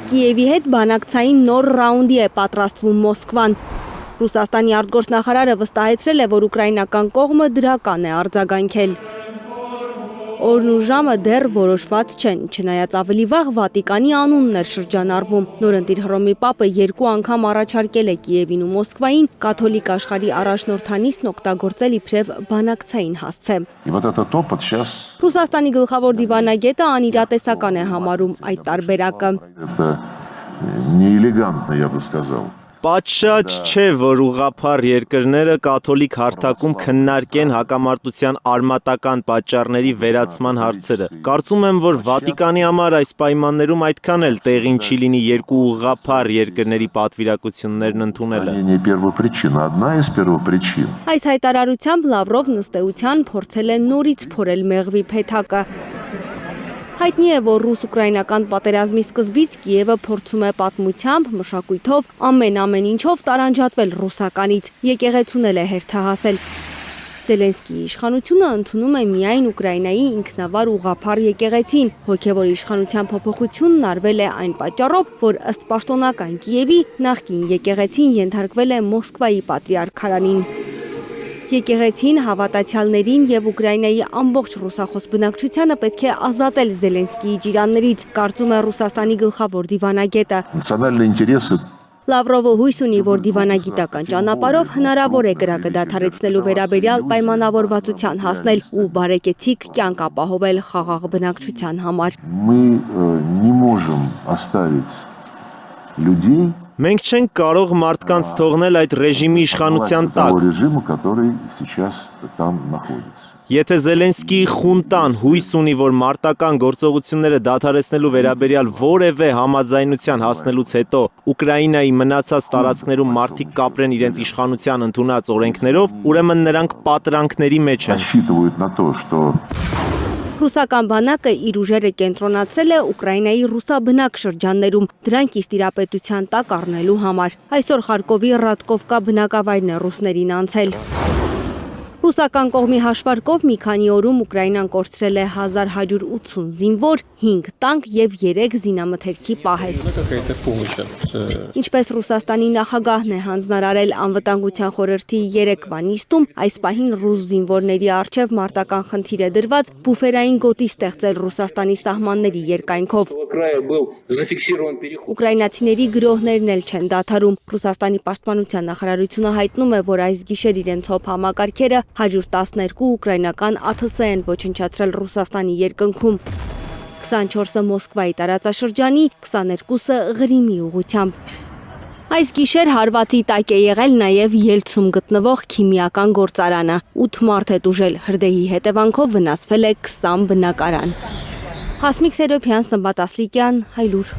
Կիևի հետ բանակցային նոր ռաունդի է պատրաստվում Մոսկվան։ Ռուսաստանի արտգործնախարարը վստահեցրել է, որ ուկրաինական կողմը դրական է արձագանքել։ Օրն ու ժամը դեռ որոշված չեն, չնայած ավելի վաղ Վատիկանի անունն էր շրջանառվում։ Նորընտիր Հռոմի Պապը 2 անգամ առաջարկել է Կիևին ու Մոսկվային կաթոլիկ աշխարհի առաջնորդանիցն օգտագործել իբրև բանակցային հասցե։ Ռուսաստանի գլխավոր դիվանագետը անիրատեսական է համարում այդ տարբերակը։ Պատշաճ չէ, որ ուղղափառ երկրները կաթոլիկ հարթակում քննարկեն հակամարտության արմատական պատճառների վերացման հարցերը։ Կարծում եմ, որ Վատիկանի համար այս պայմաններում այդքան էլ տեղին չի լինի երկու ուղղափառ երկրների պատվիրակություններն ընդունելը։ Այս հայտարարությամբ Լավրովն ըստ էության փորձել է նորից փորել մեղվի փեթակը։ Հայտնի է, որ ռուս-ուկրաինական պատերազմի սկզբից Կիևը փորձում է պատմությամբ, մշակույթով, ամեն ինչով տարանջատվել ռուսականից, եկեղեցունել է հերթահասել։ Զելենսկիի իշխանությունը ընդունում է միայն Ուկրաինայի ինքնավար ուղղափառ եկեղեցին։ Հոգևոր իշխանության փոփոխությունն արվել է այն պատճառով, որ ըստ պաշտոնական Կիևի նախկին եկեղեցին ենթարկվել է Մոսկվայի պատրիարքարանին։ Եկեղեցին, հավատացյալներին եւ Ուկրաինայի ամբողջ ռուսախոս բնակչությանը պետք է ազատել Զելենսկիի ջիրաններից, կարծում է Ռուսաստանի գլխավոր դիվանագետը։ Լավրովը հույս ունի, որ դիվանագիտական ճանապարհով հնարավոր է կրակը դադարեցնելու վերաբերյալ պայմանավորվածության հասնել ու բարեկեցիկ կյանք ապահովել խաղաղ բնակչության համար։ Մենք չենք կարող մարդկանց թողնել այդ ռեժիմի իշխանության տակ։ Եթե Զելենսկիի խունտան հույս ունի, որ մարտական գործողությունները դադարեցնելու վերաբերյալ որևէ համաձայնության հասնելուց հետո Ուկրաինայի մնացած տարածքներում մարդիկ կապրեն իրենց իշխանության ընդունած օրենքներով, ուրեմն նրանք պատրանքների մեջ են։ Ռուսական բանակը իր ուժերը կենտրոնացրել է Ուկրաինայի ռուսաբնակ շրջաններում, դրանք իր տիրապետության տակ առնելու համար։ Այսօր Խարկովի Ռադկովկա բնակավայրն է ռուսներին անցել։ Ռուսական կողմի հաշվարկով մի քանի օրում Ուկրաինան կորցրել է 1180 զինվոր, 5 տանկ եւ 3 զինամթերքի պահեստ։ Ինչպես Ռուսաստանի նախագահն է հանձնարարել անվտանգության խորհրդի երեկվա նիստում, այս պահին ռուս զինվորների առջև մարտական խնդիր է դրված բուֆերային գոտի ստեղծել Ռուսաստանի սահմանների երկայնքով։ Ուկրաինացիների գրոհներն էլ չեն դադարում։ Ռուսաստանի պաշտպանության նախարարությունը հայտնում է, որ այս գիշեր իրենց հոբ համակարգերը 112 ուկրաինական ԱԹՍ են ոչնչացրել Ռուսաստանի երկնքում, 24-ը Մոսկվայի տարածաշրջանի, 22-ը Ղրիմի ուղղությամբ։ Այս գիշեր հարվածի տակ է եղել նաև Ելցում գտնվող քիմիական գործարանը։ 8 մարդ է տուժել, հրդեհի հետևանքով վնասվել է 20 բնակարան։ Հասմիկ Սերոբյան, Սմբատ Ասլիկյան, Հայլուր։